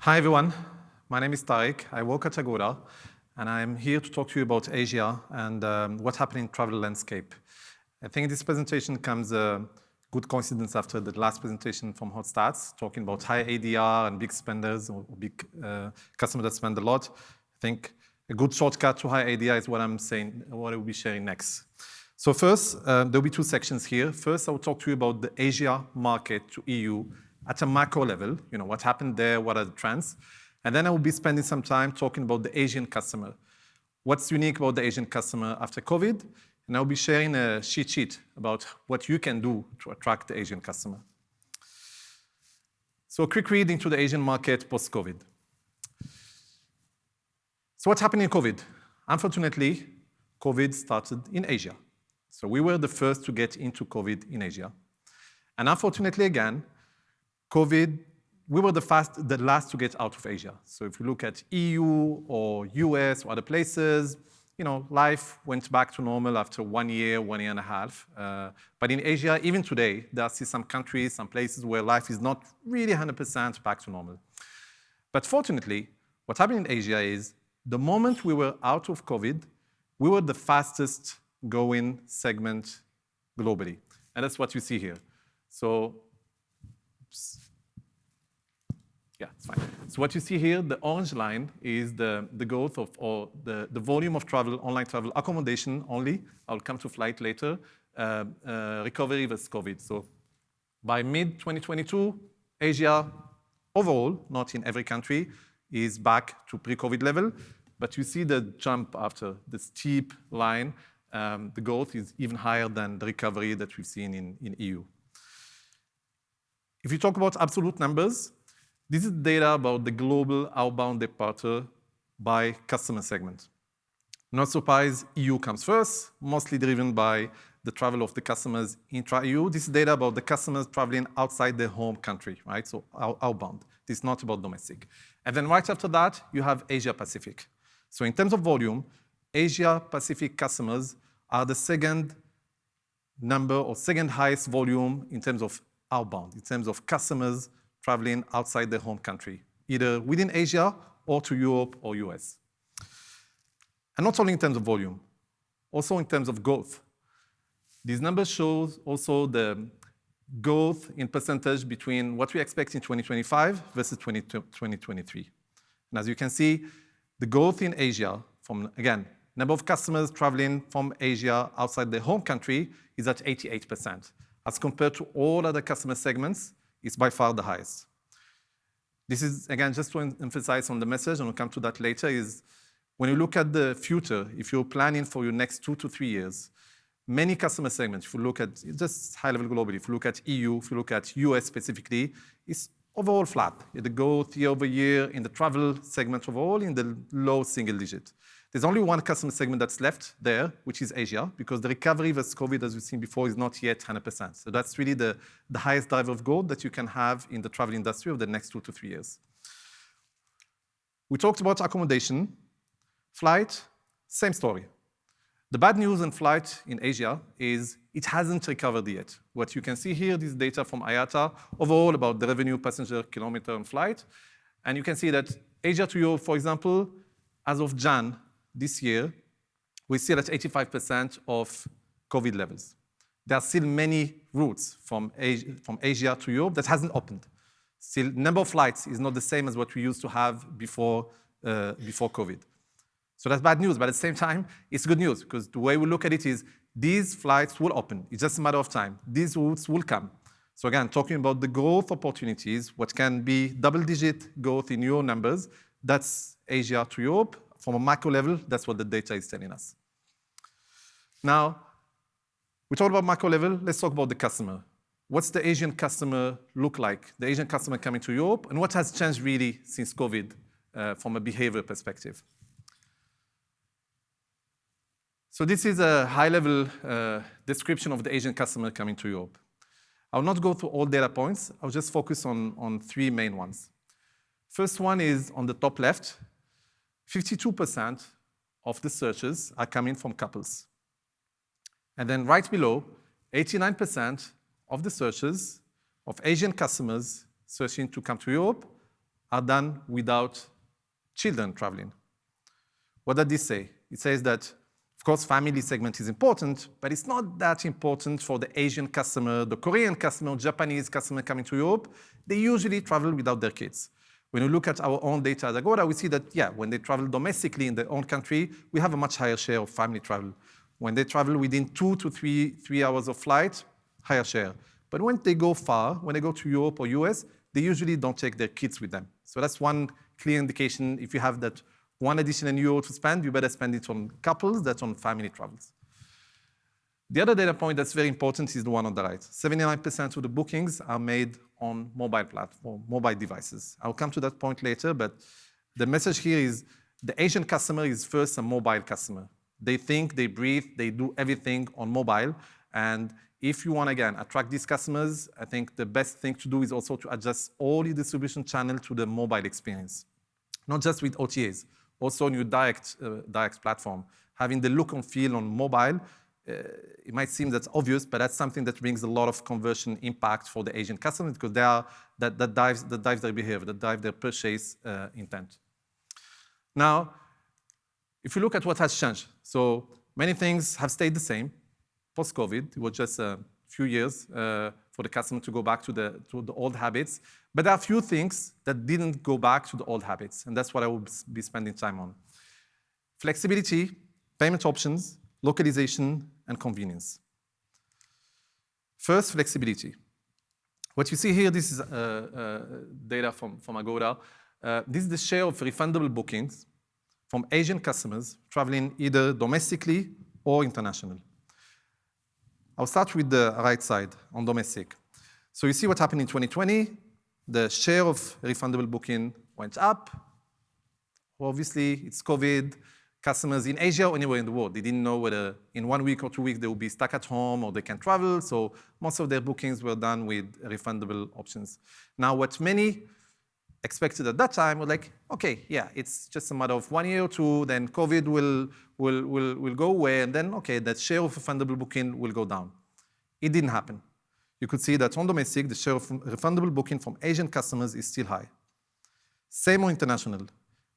Hi everyone, my name is Tarik. I work at Agoda, and I'm here to talk to you about Asia and what's happening in travel landscape. I think this presentation comes a good coincidence after the last presentation from Hot Stats, talking about high ADR and big spenders or big customers that spend a lot. I think a good shortcut to high ADR is what I'm saying, what I will be sharing next. So first, there'll be two sections here. First, I will talk to you about the Asia market to EU at a macro level, what happened there, what are the trends. And then I will be spending some time talking about the Asian customer. What's unique about the Asian customer after COVID? And I'll be sharing a cheat sheet about what you can do to attract the Asian customer. So a quick read into the Asian market post-COVID. So what's happening in COVID? Unfortunately, COVID started in Asia. So we were the first to get into COVID in Asia. And unfortunately, again, COVID, we were the last to get out of Asia. So if you look at EU or US or other places, life went back to normal after 1 year, 1 year and a half. But in Asia, even today, there are still some countries, some places where life is not really 100% back to normal. But fortunately, what happened in Asia is the moment we were out of COVID, we were the fastest growing segment globally. And that's what you see here. So, yeah, it's fine. So what you see here, the orange line is the growth of, or the volume of travel, online travel, accommodation only. I'll come to flight later, recovery versus COVID. So by mid-2022, Asia overall, not in every country, is back to pre-COVID level. But you see the jump after the steep line. The growth is even higher than the recovery that we've seen in EU. If you talk about absolute numbers, this is data about the global outbound departure by customer segment. Not surprised, EU comes first, mostly driven by the travel of the customers intra-EU. This is data about the customers traveling outside their home country, right? So outbound. This is not about domestic. And then right after that, you have Asia Pacific. So in terms of volume, Asia Pacific customers are the second number or second highest volume in terms of outbound, in terms of customers traveling outside their home country, either within Asia or to Europe or US. And not only in terms of volume, also in terms of growth. These numbers show also the growth in percentage between what we expect in 2025 versus 2023. And as you can see, the growth in Asia from, again, number of customers traveling from Asia outside their home country is at 88%. As compared to all other customer segments, it's by far the highest. This is, again, just to emphasize on the message, and we'll come to that later, is when you look at the future, if you're planning for your next 2 to 3 years, many customer segments, if you look at just high level globally, if you look at EU, if you look at US specifically, it's overall flat. The growth year over year in the travel segment overall in the low single digit. There's only one customer segment that's left there, which is Asia, because the recovery versus COVID, as we've seen before, is not yet 100%. So that's really the highest driver of growth that you can have in the travel industry over the next 2 to 3 years. We talked about accommodation. Flight, same story. The bad news in flight in Asia is it hasn't recovered yet. What you can see here, this data from IATA, overall about the revenue passenger kilometer on flight. And you can see that Asia to Europe, for example, as of Jan this year, we're still at 85% of COVID levels. There are still many routes from Asia to Europe that hasn't opened. Still, number of flights is not the same as what we used to have before COVID. So that's bad news, but at the same time, it's good news, because the way we look at it is these flights will open. It's just a matter of time. These routes will come. So again, talking about the growth opportunities, what can be double-digit growth in your numbers, that's Asia to Europe. From a macro level, that's what the data is telling us. Now, we talked about macro level, let's talk about the customer. What's the Asian customer look like? The Asian customer coming to Europe, and what has changed really since COVID from a behavior perspective? So this is a high-level description of the Asian customer coming to Europe. I'll not go through all data points. I'll just focus on 3 main ones. First one is on the top left. 52% of the searches are coming from couples. And then right below, 89% of the searches of Asian customers searching to come to Europe are done without children traveling. What does this say? It says that, of course, family segment is important, but it's not that important for the Asian customer, the Korean customer, Japanese customer coming to Europe. They usually travel without their kids. When we look at our own data at Agoda, we see that, yeah, when they travel domestically in their own country, we have a much higher share of family travel. When they travel within 2 to 3 hours of flight, higher share. But when they go far, when they go to Europe or US, they usually don't take their kids with them. So that's one clear indication. If you have that one additional euro to spend, you better spend it on couples than on family travels. The other data point that's very important is the one on the right. 79% of the bookings are made on mobile platform, mobile devices. I'll come to that point later, but the message here is the Asian customer is first a mobile customer. They think, they breathe, they do everything on mobile. And if you want, again, attract these customers, I think the best thing to do is also to adjust all your distribution channel to the mobile experience. Not just with OTAs, also on your direct platform. Having the look and feel on mobile, it might seem that's obvious, but that's something that brings a lot of conversion impact for the Asian customers because that drives their behavior, that drives their purchase intent. Now, if you look at what has changed, so many things have stayed the same. Post-COVID, it was just a few years for the customer to go back to the old habits. But there are a few things that didn't go back to the old habits, and that's what I will be spending time on. Flexibility, payment options, localization, and convenience. First, flexibility. What you see here, this is data from Agoda. This is the share of refundable bookings from Asian customers traveling either domestically or international. I'll start with the right side on domestic. So you see what happened in 2020. The share of refundable booking went up. Obviously, it's COVID. Customers in Asia or anywhere in the world, they didn't know whether in 1 week or 2 weeks they would be stuck at home or they can travel. So most of their bookings were done with refundable options. Now, what many expected at that time was like, okay, yeah, it's just a matter of 1 year or 2, then COVID will go away, and then, okay, that share of refundable booking will go down. It didn't happen. You could see that on domestic, the share of refundable booking from Asian customers is still high. Same on international.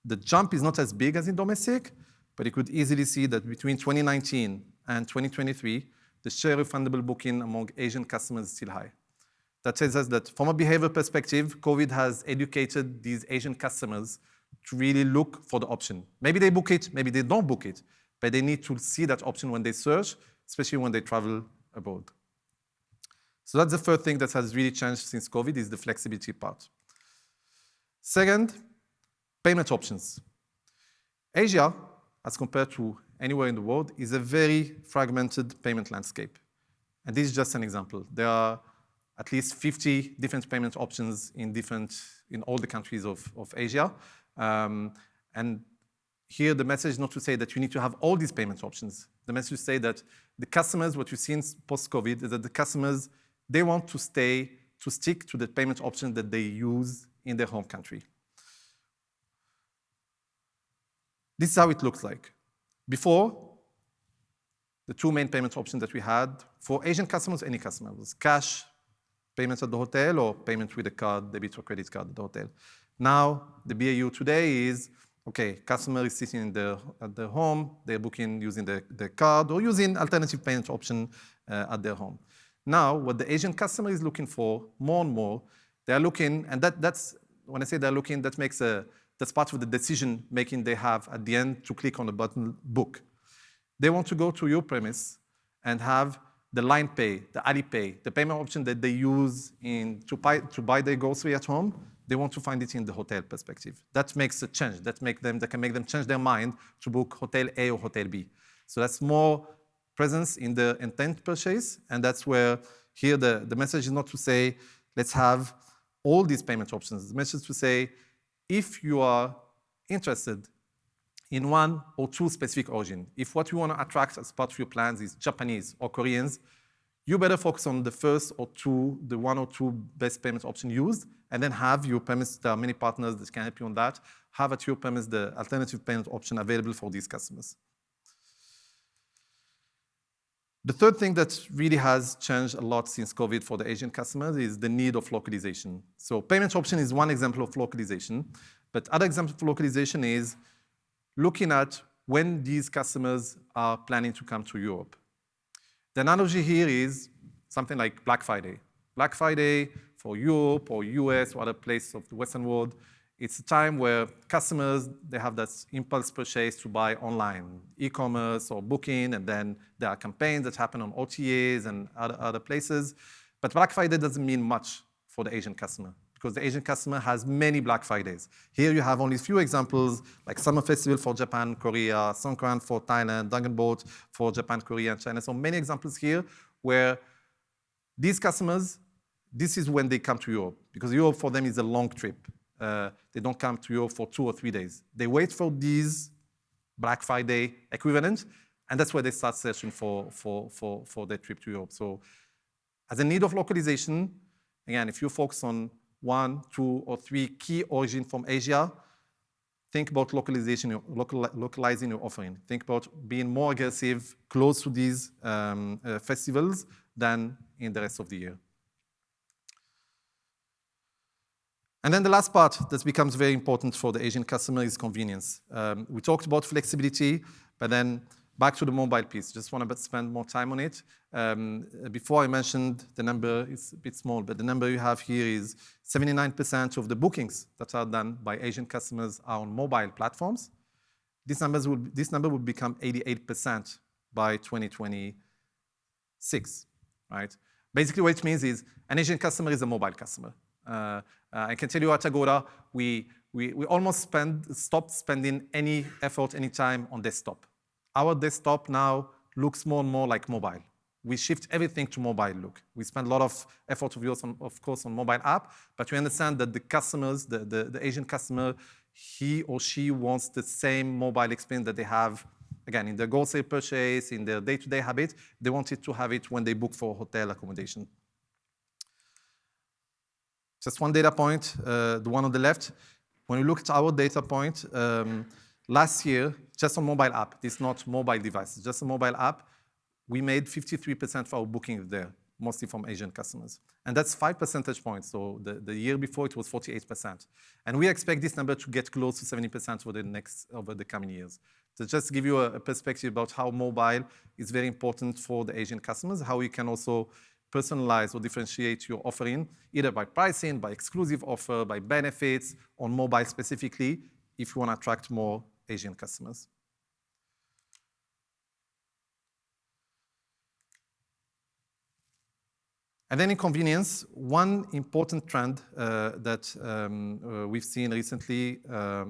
The jump is not as big as in domestic, but you could easily see that between 2019 and 2023, the share of refundable booking among Asian customers is still high. That tells us that from a behavior perspective, COVID has educated these Asian customers to really look for the option. Maybe they book it, maybe they don't book it, but they need to see that option when they search, especially when they travel abroad. So that's the first thing that has really changed since COVID is the flexibility part. Second, payment options. Asia, as compared to anywhere in the world, is a very fragmented payment landscape. And this is just an example. There are at least 50 different payment options in all the countries of Asia. And here the message is not to say that you need to have all these payment options. The message is to say that the customers, what you've seen post-COVID, is that the customers, they want to stick to the payment option that they use in their home country. This is how it looks like. Before, the two main payment options that we had for Asian customers, any customer, was cash payments at the hotel or payment with a card, debit or credit card at the hotel. Now, the BAU today is, okay, customer is sitting at their home, they're booking using the card or using alternative payment option at their home. Now, what the Asian customer is looking for more and more, they're looking, and that's, when I say they're looking, that's part of the decision making they have at the end to click on the button book. They want to go to your premise and have the line pay, the Alipay, the payment option that they use to buy their grocery at home. They want to find it in the hotel perspective. That makes a change. That can make them change their mind to book hotel A or hotel B. So that's more presence in the intent purchase, and that's where here the message is not to say, let's have all these payment options. The message is to say, if you are interested in 1 or 2 specific origin, if what you want to attract as part of your plans is Japanese or Koreans, you better focus on the first or 2, the 1 or 2 best payment option used, and then have your premise, there are many partners that can help you on that, have at your premise the alternative payment option available for these customers. The third thing that really has changed a lot since COVID for the Asian customers is the need of localization. So payment option is one example of localization, but other example of localization is looking at when these customers are planning to come to Europe. The analogy here is something like Black Friday. Black Friday for Europe or US or other places of the Western world, it's a time where customers, they have that impulse purchase to buy online, e-commerce or booking, and then there are campaigns that happen on OTAs and other places. But Black Friday doesn't mean much for the Asian customer because the Asian customer has many Black Fridays. Here you have only a few examples, like Summer Festival for Japan, Korea, Songkran for Thailand, Dragon Boat for Japan, Korea, and China. So many examples here where these customers, this is when they come to Europe, because Europe for them is a long trip. They don't come to Europe for 2 or 3 days. They wait for these Black Friday equivalent, and that's where they start searching for their trip to Europe. So as a need of localization, again, if you focus on 1, 2, or 3 key origins from Asia, think about localization, localizing your offering. Think about being more aggressive, close to these festivals than in the rest of the year. And then the last part that becomes very important for the Asian customer is convenience. We talked about flexibility, but then back to the mobile piece. Just want to spend more time on it. Before I mentioned the number is a bit small, but the number you have here is 79% of the bookings that are done by Asian customers are on mobile platforms. This number would become 88% by 2026, right? Basically what it means is an Asian customer is a mobile customer. I can tell you at Agoda, we almost stopped spending any effort, any time on desktop. Our desktop now looks more and more like mobile. We shift everything to mobile look. We spend a lot of effort, of course, on mobile app, but we understand that the customers, the Asian customer, he or she wants the same mobile experience that they have, again, in their grocery purchase, in their day-to-day habit. They wanted to have it when they book for hotel accommodation. Just one data point, the one on the left. When you look at our data point, last year, just on mobile app, this is not mobile devices, just a mobile app, we made 53% of our bookings there, mostly from Asian customers. And that's 5 percentage points. So the year before it was 48%. And we expect this number to get close to 70% over the coming years. So just to give you a perspective about how mobile is very important for the Asian customers, how you can also personalize or differentiate your offering, either by pricing, by exclusive offer, by benefits, on mobile specifically, if you want to attract more Asian customers. And then in convenience, one important trend that we've seen recently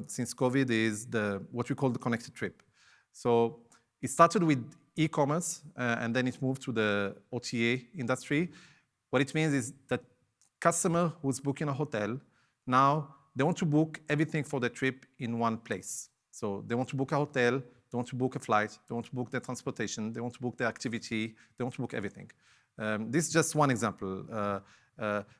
since COVID is what we call the connected trip. So it started with e-commerce, and then it moved to the OTA industry. What it means is that customer who's booking a hotel, now they want to book everything for the trip in one place. So they want to book a hotel, they want to book a flight, they want to book their transportation, they want to book their activity, they want to book everything. This is just one example.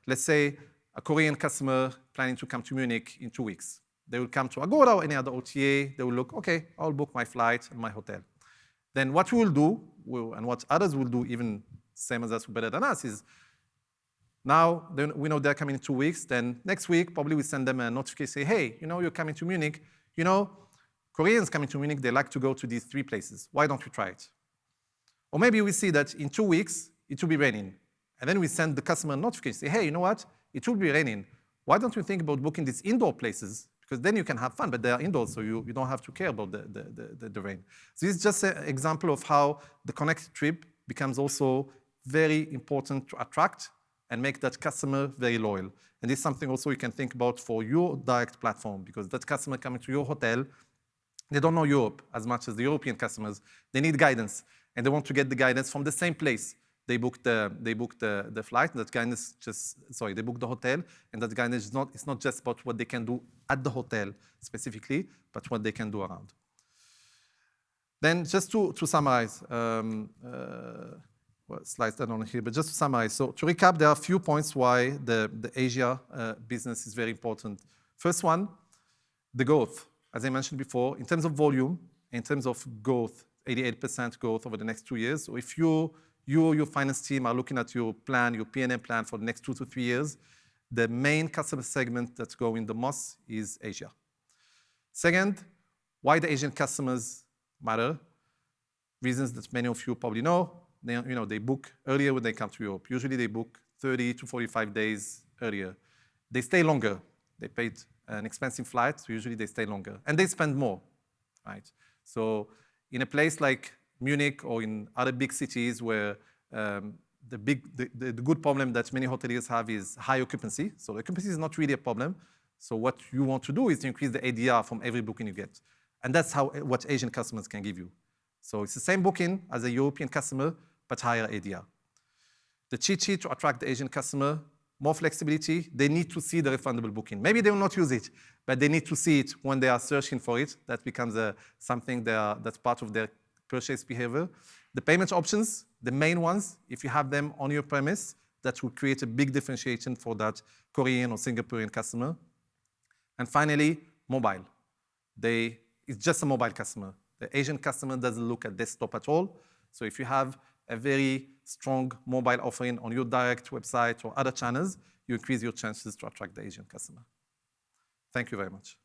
Let's say a Korean customer planning to come to Munich in 2 weeks. They will come to Agoda or any other OTA, they will look, okay, I'll book my flight and my hotel. Then what we will do, and what others will do even same as us, better than us, is now we know they're coming in 2 weeks, then next week probably we send them a notification, say, hey, you're coming to Munich, Koreans coming to Munich, they like to go to these 3 places. Why don't you try it? Or maybe we see that in 2 weeks, it will be raining. And then we send the customer a notification, say, hey, you know what? It will be raining. Why don't you think about booking these indoor places? Because then you can have fun, but they are indoors, so you don't have to care about the rain. So this is just an example of how the connected trip becomes also very important to attract and make that customer very loyal. And this is something also you can think about for your direct platform, because that customer coming to your hotel, they don't know Europe as much as the European customers. They need guidance, and they want to get the guidance from the same place. They booked the flight. That guidance they booked the hotel, and that guidance it's not just about what they can do at the hotel specifically, but what they can do around. Then just to summarize, slides that on here, but just to summarize. So to recap, there are a few points why the Asia business is very important. First one, the growth. As I mentioned before, in terms of volume, in terms of growth, 88% growth over the next 2 years. So if you or your finance team are looking at your plan, your P&L plan for the next 2 to 3 years, the main customer segment that's growing the most is Asia. Second, why the Asian customers matter. Reasons that many of you probably know. They book earlier when they come to Europe. Usually they book 30 to 45 days earlier. They stay longer. They paid an expensive flight, so usually they stay longer. And they spend more, right? So in a place like Munich or in other big cities where the good problem that many hoteliers have is high occupancy. So occupancy is not really a problem. So what you want to do is to increase the ADR from every booking you get. And that's what Asian customers can give you. So it's the same booking as a European customer, but higher ADR. The cheat sheet to attract the Asian customer, more flexibility. They need to see the refundable booking. Maybe they will not use it, but they need to see it when they are searching for it. That becomes something that's part of their purchase behavior. The payment options, the main ones, if you have them on your premise, that will create a big differentiation for that Korean or Singaporean customer. And finally, mobile. It's just a mobile customer. The Asian customer doesn't look at desktop at all. So if you have a very strong mobile offering on your direct website or other channels, you increase your chances to attract the Asian customer. Thank you very much.